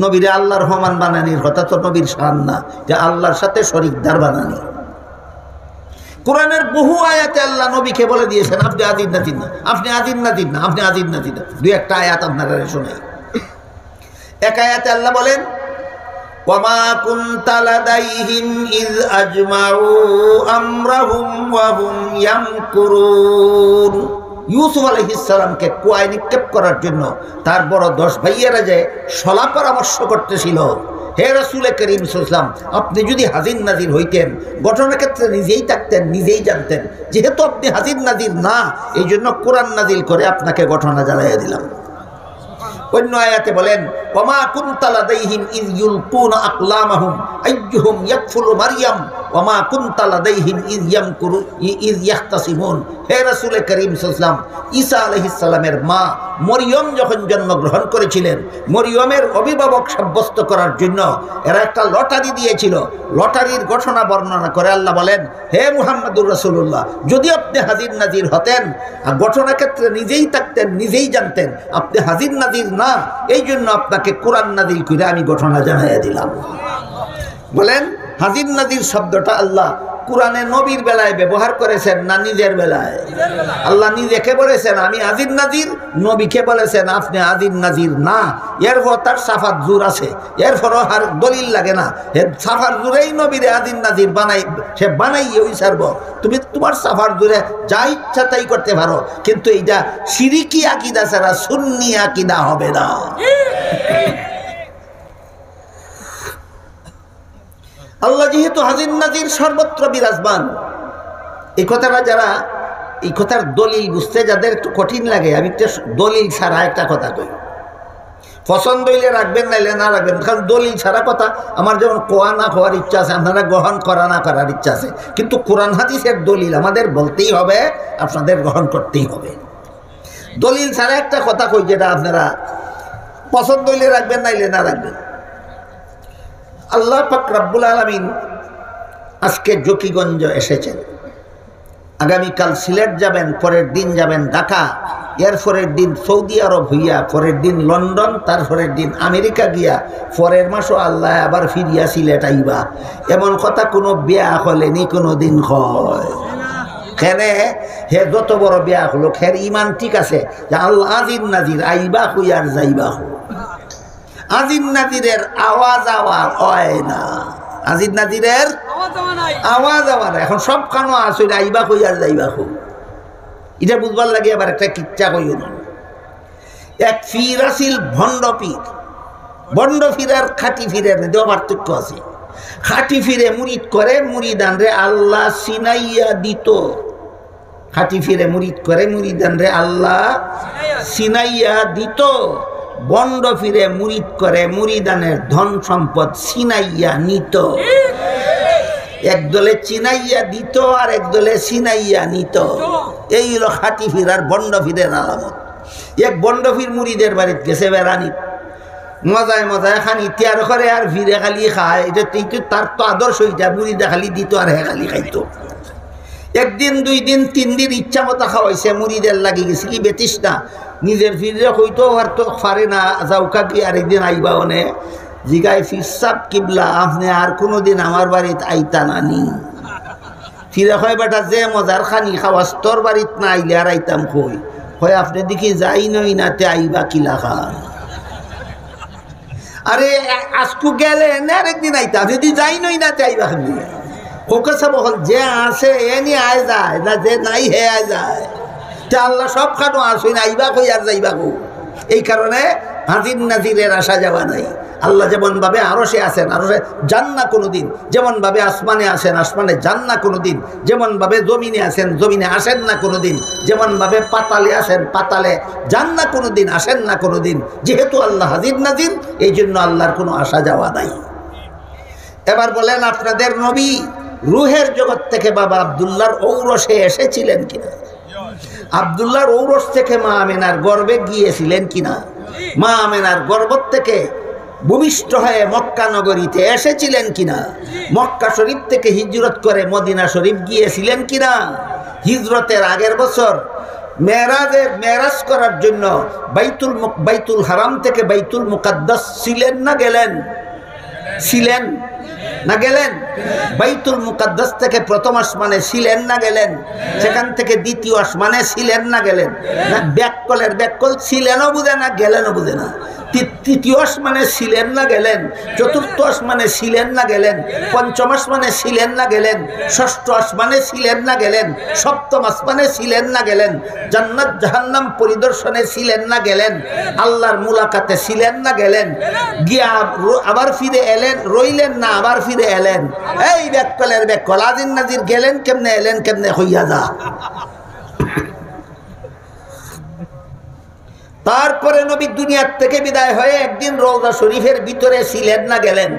নবীরে আল্লাহর হমান বানানির কথা তো নবীর শান না, যে আল্লাহর সাথে শরীকদার বানানি। কোরআনের বহু আয়াতে আল্লাহ নবীকে বলে দিয়েছেন আপনি আজির নাজির না, আপনি আজির নাজির না, আপনি আজির নাজির না। দুই একটা আয়াত আপনারা শোনাই। এক আয়াতে আল্লাহ বলেন ওয়ামা কুনতা লাদাইহিম ইয আজমাউ আমরাহুম ওয়া হুম ইয়ামকুরুন। ইউসুফ আলাইহিস সালামকে কুয়ায় নিক্ষেপ করার জন্য তার বড় 10 ভাইয়েরা যে সলা পরামর্শ করতেছিল, হে রাসূল করিম সাল্লাল্লাহু আলাইহি ওয়াসাল্লাম, আপনি যদি হাজির নাজির হইতেন ঘটনাক্ষেত্রে নিজেই থাকতেন, নিজেই জানতেন। যেহেতু আপনি হাজির নাজির না, এই জন্য কোরআন নাজিল করে আপনাকে ঘটনা জানাইয়া দিলাম। অন্য আয়াতে বলেন ওমা কুনতা লাদাইহিম ইয ইউলকুনা আকলামাহুম আইয়ুহুম ইয়াকফুলু মারইয়াম ওমা কুনতা লাদাইহিম ইয ইয়ামকুরু ইয ইয়াখতাসিমুন। হে রাসূল করিম সাল্লাল্লাহু আলাইহি ওয়াসাল্লাম, ঈসা আলাইহিস সালামের মা মরিয়ম যখন জন্মগ্রহণ করেছিলেন, মরিয়মের অভিভাবক সাব্যস্ত করার জন্য এরা একটা লটারি দিয়েছিল। লটারির ঘটনা বর্ণনা করে আল্লাহ বলেন হে মুহাম্মদুর রাসূলুল্লাহ, যদি আপনি হাজির নাজির হতেন, ঘটনা ক্ষেত্রে নিজেই থাকতেন, নিজেই জানতেন, আপনি হাজির নাজির না, এই জন্য আপনাকে কোরআন নাজিল করে আমি ঘটনা জানাইয়া দিলাম। বলেন হাজির নাজির শব্দটা আল্লাহ কোরআনে নবীর বেলায় ব্যবহার করেছেন না নিজের বেলায়? আল্লাহ নিজেকে বলেছেন আমি আজির নাজির, নবীকে বলেছেন আপনি আজির নাজির না। এরপর তার সাফাত জোর আছে, এরপরও আর দলিল লাগে না। সাফার জোরেই নবীরে আজির নাজির বানাই, সে বানাইয়ে ওই সারব। তুমি তোমার সাফার জোরে যা ইচ্ছা তাই করতে পারো, কিন্তু এইটা শিরিকি আকিদা ছাড়া সুন্নি আকিদা হবে না। আল্লাহ যেহেতু হাজির নাজির সর্বত্র বিরাজমান, এই কথাটা যারা এই কথার দলিল বুঝতে যাদের একটু কঠিন লাগে, আমি একটা দলিল ছাড়া একটা কথা কই। পছন্দ হইলে রাখবেন, নাইলে না রাখবেন। কারণ দলিল ছাড়া কথা আমার যেমন কোয়া না হওয়ার ইচ্ছা আছে, আপনারা গ্রহণ করা না করার ইচ্ছা আছে, কিন্তু কোরআন হাদিসের দলিল আমাদের বলতেই হবে, আপনাদের গ্রহণ করতেই হবে। দলিল ছাড়া একটা কথা কই, যেটা আপনারা পছন্দ হইলে রাখবেন, নাইলে না রাখবেন। আল্লাহ পাক রব্বুল আলামিন আজকে জকিগঞ্জ এসেছেন, আগামীকাল সিলেট যাবেন, পরের দিন যাবেন ঢাকা, এর পরের দিন সৌদি আরব হইয়া, পরের দিন লন্ডন, তারপরের দিন আমেরিকা গিয়া, পরের মাসও আল্লাহ আবার ফিরিয়া সিলেট আইবা। এমন কথা কোনো বিয়া হলেনি কোনো দিন হয়? খেনে হে যত বড় বিয়া হলো, খের ইমান ঠিক আছে যে আল্লাহ আজির নাজির আইবা হই আর যাইবা হো। আজির নাজিরের আওয়াজ আওয়াজ হয় না, আজির নাজিরের আওয়াজ আওয়াজ। এখন সব কানো আসলে আইবা কই আর যাইবা কো, এটা বুঝবার লাগে আবার একটা কিচ্ছা কইও না। এক ফির আসিল ভণ্ড পীর, ভণ্ড ফির আর খাঁটি ফিরের মধ্যে পার্থক্য আছে। খাঁটি ফিরে মুরিদ করে, মুরিদান রে আল্লাহ সিনাইয়া দিত। খাঁটি ফিরে মুরিদ করে, মুরিদান রে আল্লাহ সিনাইয়া দিত। বন্ড ফিরে মুরিদ করে, মুরিদানের ধন সম্পদ সিনাইয়া নিত। একদলে চিনাইয়া দিত আর একদলে সিনাইয়া নিত। এই হলো খাঁটি ফির আর বন্ড ফিরের আলামত। এক বন্ড ফির মুরিদের বাড়িতে গেছে বেড়ানি, মজায় মজায় খানি তিয়ার করে আর ফিরে খালি খায়। এটা তার তো আদর্শ, এটা মুরিদে খালি দিত আর হে খালি খাইতো। একদিন, দুই দিন, তিন দিন ইচ্ছা মতো খাওয়াইছে, মুরিদের লাগি গেছে কি বেতিস না, নিজের ফিরে হইতো আর তো পারে না, যাওকা কি আরেকদিন আইবা অনে জিগায় ফিরসাব কিবলা আপনি আর কোনোদিন আমার বাড়িতে আইতা নানি। ফিরে হয় বেটা যে মজার খানি খাওয়াস তোর বাড়িতে না আইলে আর আইতাম কই, হয় আপনি দেখি যাই নই নাতে আইবা কিলা খান। আরে আজকু গেলে আরেকদিন আইতাম, যদি যাই নই নাতে আইবা খান। ফোকাস বহল যে আছে এ নিয়ে আয় যায় না, যে নাই হে আয় যায়। আল্লাহ সব খানো আসুন আইবা কই আর যাইবা কো। এই কারণে হাজির নাজিরের আসা যাওয়া নাই। আল্লাহ যেমন ভাবে আরশে আছেন, আরশে যান না কোনোদিন, যেমন ভাবে আসমানে আসেন, আসমানে যান না কোনোদিন, যেমন ভাবে জমিনে আসেন, জমিনে আসেন না কোনোদিন, যেমন ভাবে পাতালে আসেন, পাতালে যান না কোনোদিন, আসেন না কোনোদিন। যেহেতু আল্লাহ হাজির নাজির, এই জন্য আল্লাহর কোনো আসা যাওয়া নাই। এবার বলেন, আপনাদের নবী রুহের জগৎ থেকে বাবা আব্দুল্লাহর ঔরসে এসেছিলেন কিনা? আব্দুল্লাহর ঔরস থেকে মা আমেনার গর্ভে গিয়েছিলেন কিনা? মা আমেনার গর্ভ থেকে ভূমিষ্ঠ হয়ে মক্কা নগরীতে এসেছিলেন কিনা? মক্কা শরীফ থেকে হিজরত করে মদিনা শরীফ গিয়েছিলেন কিনা? হিজরতের আগের বছর মেরাজ করার জন্য বাইতুল হারাম থেকে বাইতুল মুকাদ্দাস ছিলেন না গেলেন? ছিলেন না গেলেন? বাইতুল মুকাদ্দাস থেকে প্রথম আসমানে ছিলেন না গেলেন? সেখান থেকে দ্বিতীয় আসমানে ছিলেন না গেলেন? না ব্যাককলের ব্যাককল ছিলেনও বুঝে না, গেলেনও বুঝে না। তৃতীয় আসমানে ছিলেন না গেলেন? চতুর্থ আসমানে ছিলেন না গেলেন? পঞ্চম আসমানে ছিলেন না গেলেন? ষষ্ঠ আসমানে ছিলেন না গেলেন? সপ্তম আসমানে ছিলেন না গেলেন? জান্নাত জাহান্নাম পরিদর্শনে ছিলেন না গেলেন? আল্লাহর মুলাকাতে ছিলেন না গেলেন? গিয়া আবার ফিরে এলেন, রইলেন না, আবার ফিরে এলেন। এই ব্যাককলের ব্যাককল আজির নাজির গেলেন কেমনে, এলেন কেমনে, হইয়া যা। তারপরে নবী দুনিয়ার থেকে বিদায় হয়ে একদিন রওজা শরীফের ভিতরে ছিলেন না গেলেন?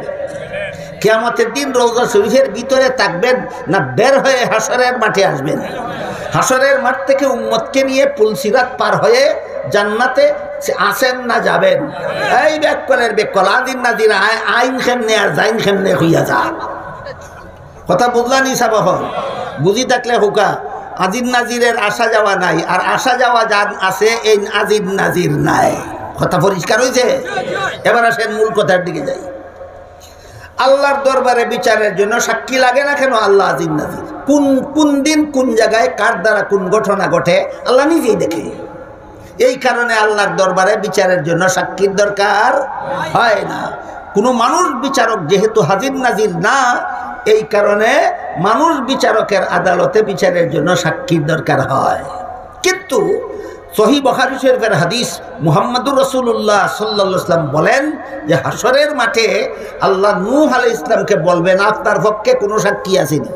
কিয়ামতের দিন রওজা শরীফের ভিতরে থাকবেন না বের হয়ে হাসরের মাঠে আসবেন? হাসরের মাঠ থেকে উম্মতকে নিয়ে পুলসিরাত পার হয়ে জান্নাতে আসেন না যাবেন? এই ব্যাককলের ব্যাককল আজির নাজির আইন খেমনে আর জাইন খেমনে হইয়া যা। কথা বুঝলাম হিসাব হল, বুঝি থাকলে হুকা। আজির নাজিরের আসা যাওয়া নাই, আর আসা যাওয়া যার আছে এই আজির নাজির নাই। কথা পরিষ্কার হয়েছে? এবার আসেন মূল কথার দিকে যাই। আল্লাহর দরবারে বিচারের জন্য সাক্ষী লাগে না কেন? আল্লাহ আজির নাজির। কোন দিন কোন জায়গায় কার দ্বারা কোন ঘটনা ঘটে আল্লাহ নিজেই দেখে। এই কারণে আল্লাহর দরবারে বিচারের জন্য সাক্ষীর দরকার হয় না। কোনো মানুষ বিচারক যেহেতু হাজির নাজির না, এই কারণে মানুষ বিচারকের আদালতে বিচারের জন্য সাক্ষীর দরকার হয়। কিন্তু সহিহ বুখারী শরীফের হাদিস, মুহাম্মদুর রাসূলুল্লাহ সাল্লাল্লাহু আলাইহি ওয়াসাল্লাম বলেন যে হাসরের মাঠে আল্লাহ নূহ আলাইহিস সালামকে বলবেন, আপনার পক্ষে কোনো সাক্ষী আসেনি।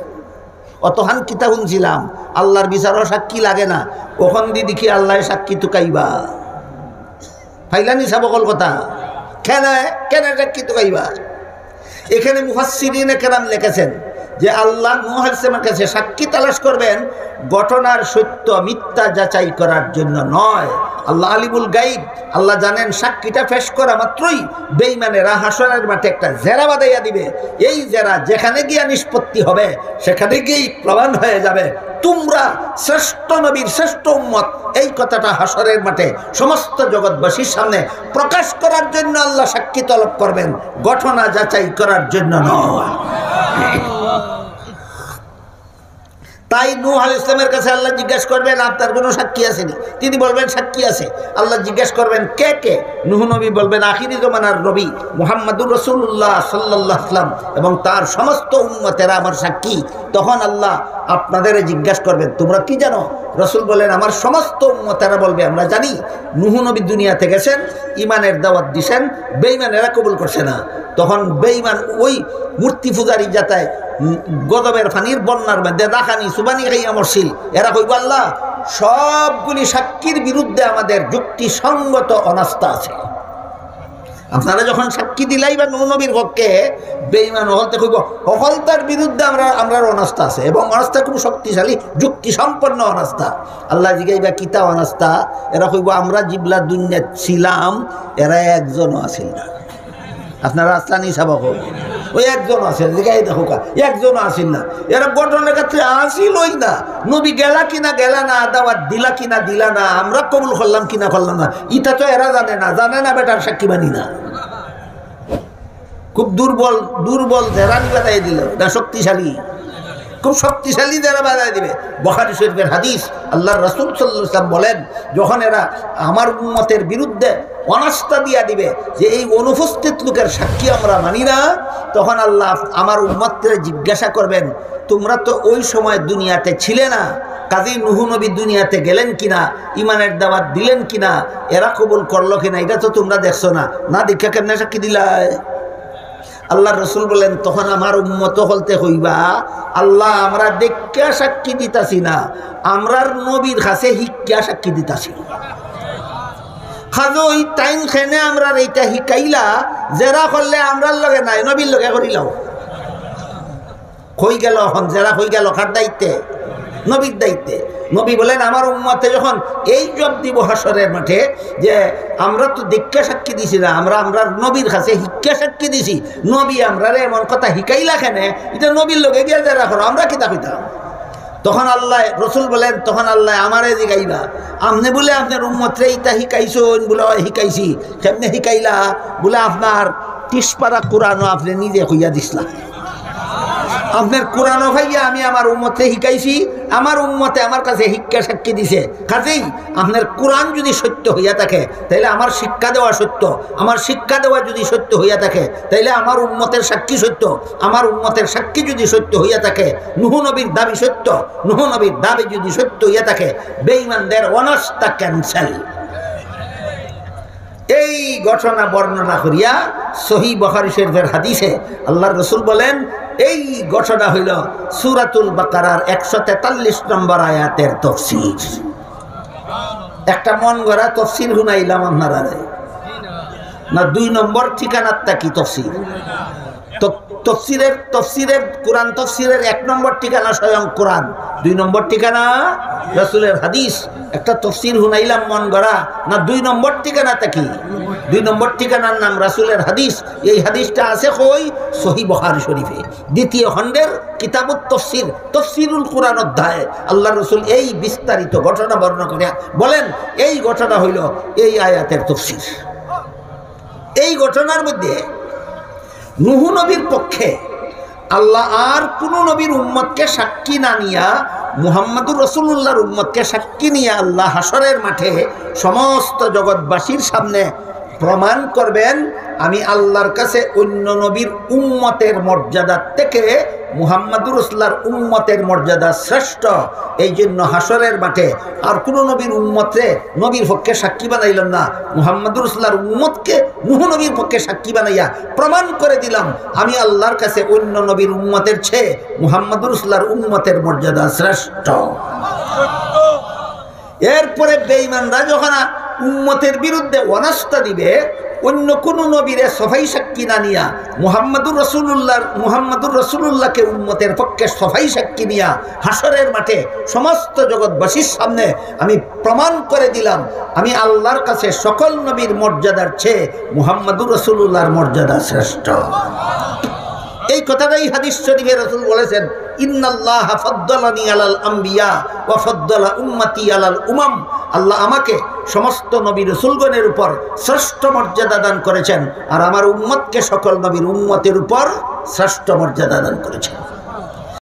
অতহান কিতা শুনছিলাম আল্লাহর বিচারও সাক্ষী লাগে না, ওখান দিয়ে দেখি আল্লাহ সাক্ষী তুকাইবা। ফাইলানি সাবকল কথা। কেন কেন সাক্ষী তো গাইবা? এখানে মুফাসসিরিনে কেরাম লিখেছেন যে আল্লাহ নূহ আলাইহিস সালামের কাছে সাক্ষী তালাশ করবেন ঘটনার সত্য মিথ্যা যাচাই করার জন্য নয়। আল্লাহ আলিমুল গাইব, আল্লাহ জানেন সাক্ষীটা পেশ করা মাত্রই বেঈমানেরা হাসরের মাঠে একটা জেরা বাঁধাইয়া দিবে। এই জেরা যেখানে গিয়া নিষ্পত্তি হবে সেখানে গিয়েই প্রমাণ হয়ে যাবে তোমরা শ্রেষ্ঠ নবীর শ্রেষ্ঠ উম্মত। এই কথাটা হাসরের মাঠে সমস্ত জগৎবাসীর সামনে প্রকাশ করার জন্য আল্লাহ সাক্ষী তলব করবেন, ঘটনা যাচাই করার জন্য নয়। তাই নূহ আলাইহিস সালামের কাছে আল্লাহ জিজ্ঞাসা করবেন আপনার কোনো সাক্ষী আসেনি? তিনি বলবেন সাক্ষী আছে। আল্লাহ জিজ্ঞাসা করবেন কে কে? নূহ নবী বলবেন আখিরি জমানার নবী মুহাম্মদুর রাসূলুল্লাহ সাল্লাল্লাহু আলাইহি ওয়াসাল্লাম এবং তার সমস্ত উম্মতেরা আমার সাক্ষী। তখন আল্লাহ আপনাদের জিজ্ঞাসা করবেন তোমরা কি জানো? রাসূল বলেন আমার সমস্ত উম্মতেরা বলবে আমরা জানি। নূহ নবী দুনিয়াতে গেছেন, ইমানের দাওয়াত দিয়েছেন, বেঈমানেরা কবুল করছে না। তখন বেঈমান ওই মূর্তি পূজারী জাতায় গদবের পানির বন্যার মধ্যে রাখানি সুবানি খাইয়া মরছিল। এরা কইব আল্লাহ সবগুলি সাক্ষীর বিরুদ্ধে আমাদের যুক্তিসঙ্গত অনাস্থা আছে। আপনারা যখন সাক্ষী দিলাই বা নবীর পক্ষে বেঈমান হলতে কইব হলতার বিরুদ্ধে আমরা অনাস্থা আছে এবং অনাস্থা খুব শক্তিশালী যুক্তি সম্পন্ন অনাস্থা। আল্লাহ জিগাইবা কিতা অনাস্থা? এরা কইব আমরা জিবলা দুনিয়াত ছিলাম, এরা একজনও আছিল না। আপনারা আসলানি সাবক ওই একজন আসেন জিগাই দেখো কা একজনও আসিল না। এরা ঘটনার ক্ষেত্রে আসিলই না। নবী গেলা কিনা গেলা না, দাওয়াত দিলা কিনা দিলা না, আমরা কবুল করলাম কিনা করলাম না, ইটা তো এরা জানে না বেটার সাক্ষী বানি না। খুব দুর্বল দুর্বল জেরানি বানাই দিল না, শক্তিশালী খুব শক্তিশালী যারা বাজায় দিবে। বুখারী শরীফের হাদিস, আল্লাহর রাসূল সাল্লাল্লাহু আলাইহি ওয়াসাল্লাম বলেন যখন এরা আমার উম্মতের বিরুদ্ধে অনাস্থা দিয়া দিবে যে এই অনুপস্থিত লোকের সাক্ষী আমরা মানি না, তখন আল্লাহ আমার উম্মতকে জিজ্ঞাসা করবেন তোমরা তো ওই সময় দুনিয়াতে ছিলে না, কাজী নূহ নবী দুনিয়াতে গেলেন কিনা, ইমানের দাওয়াত দিলেন কিনা, এরা কবুল করলো কিনা, এটা তো তোমরা দেখছো না, না দীক্ষা কেমনে সাক্ষী দিলাই? আল্লাহ রসুল বলেন তখন আমার উম্মত হলতে হইবা আল্লাহ আমরা দেখা সাক্ষী দিতাছি না, আমরার নবীর কাছে হিক্কা সাক্ষী দিতাছি। হাজো ওই টাইম খেনে আমরা এইটা হিকাইলা জেরা করলে আমরার লগে নাই নবীর লগে করিলাম হয়ে গেল। এখন জেরা হয়ে গেল কার দায়িত্বে? নবীর দায়িত্বে। নবী বলেন আমার উম্মতে যখন এই জব দিব হাসরের মাঠে যে আমরা তো দীক্ষা সাক্ষী দিছি না, আমরা নবীর কাছে হিক্কা সাক্ষী দিছি, নবী আমরা এমন কথা হিকাইলা কেনে, এটা নবীর লোকে গিয়ে যারা করো আমরা কিতা কইতাম? তখন আল্লাহ রসুল বলেন তখন আল্লাহ আমারে জিগাইবা আপনি বলে আপনার উম্মতরে ইটা হিকাইছেন বলে হিকাইছি, কেমনে হিকাইলা? বলে আপনার 30 পারা কোরআনও আপনি নিজে হইয়া দিসলা, আপনার কোরআনও ভাইয়া আমি আমার উম্মতে শিখাইছি, আমার উম্মতে আমার কাছে শিক্ষা সাক্ষী দিছে। কাজেই আপনার কোরআন যদি সত্য হইয়া থাকে তাইলে আমার শিক্ষা দেওয়া সত্য, আমার শিক্ষা দেওয়া যদি সত্য হইয়া থাকে তাইলে আমার উম্মতের সাক্ষী সত্য, আমার উম্মতের সাক্ষী যদি সত্য হইয়া থাকে নূহ নবীর দাবি সত্য, নূহ নবীর দাবি যদি সত্য হইয়া থাকে বেঈমানদের অনাস্থা ক্যান্সেল। এই ঘটনা বর্ণনা করিয়া সহিহ বুখারী শরীফের হাদিসে আল্লাহর রাসূল বলেন এই ঘটনা হইল সূরাতুল বাকারার 143 নম্বর আয়াতের তাফসীর। একটা মন গড়া তাফসীর শুনাইলাম আপনারা না, 2 নম্বর ঠিকানাটা কি তাফসীর? তফসিরের কোরআন তফসিরের 1 নম্বর ঠিকানা স্বয়ং কোরআন, 2 নম্বর ঠিকানা রাসূলের হাদিস। একটা তফসির হুনাইলাম মন গড়া না, 2 নম্বর ঠিকানাটা কি? 2 নম্বর ঠিকানার নাম রাসূলের হাদিস। এই হাদিসটা আছে কই? সহিহ বুখারী শরীফে 2য় খণ্ডের কিতাবুত তফসির, তফসিরুল কোরআন অধ্যায়ে আল্লাহ রসুল এই বিস্তারিত ঘটনা বর্ণনা করে বলেন এই ঘটনা হইল এই আয়াতের তফসির। এই ঘটনার মধ্যে নূহ নবীর পক্ষে আল্লাহ আর কোন নবীর উম্মতকে সাক্ষী না নিয়া মুহাম্মদুর রাসূলুল্লাহর উম্মতকে সাক্ষী নিয়ে আল্লাহ হাসরের মাঠে সমস্ত জগৎবাসীর সামনে প্রমাণ করবেন আমি আল্লাহর কাছে অন্য নবীর উম্মতের মর্যাদা থেকে মুহাম্মদুর রাসূলুল্লাহর উম্মতের মর্যাদা শ্রেষ্ঠ। এই জন্য হাসরের মাঠে আর কোন নবীর উম্মতরে নবীর পক্ষে সাক্ষী বানাইলাম না, মুহাম্মদুর রাসূলুল্লাহর উম্মতকে নূহ নবীর পক্ষে সাক্ষী বানাইয়া প্রমাণ করে দিলাম আমি আল্লাহর কাছে অন্য নবীর উম্মতের চেয়ে মুহাম্মদুর রাসূলুল্লাহর উম্মতের মর্যাদা শ্রেষ্ঠ। এরপরে বেঈমানরা যখন উম্মতের বিরুদ্ধে অনাস্থা দিবে অন্য কোন নবীরে সফাই সাক্ষী না নিয়া মুহাম্মাদুর রসুল্লাহকে উম্মতের পক্ষে সফাই সাক্ষী নিয়া হাসরের মাঠে সমস্ত জগৎবাসীর সামনে আমি প্রমাণ করে দিলাম আমি আল্লাহর কাছে সকল নবীর মর্যাদার চেয়ে মুহাম্মাদুর রসুল্লাহর মর্যাদা শ্রেষ্ঠ। এই কথাটাই হাদিস শরীফে রাসূল বলেছেন, ইন্নাল্লাহা ফাদ্দালানি আলাল আম্বিয়া ওয়া ফাদ্দালা উম্মতি আলাল উমাম। আল্লাহ আমাকে সমস্ত নবী রাসূলগণের উপর শ্রেষ্ঠ মর্যাদা দান করেছেন, আর আমার উম্মতকে সকল নবীর উম্মতের উপর শ্রেষ্ঠ মর্যাদা দান করেছেন।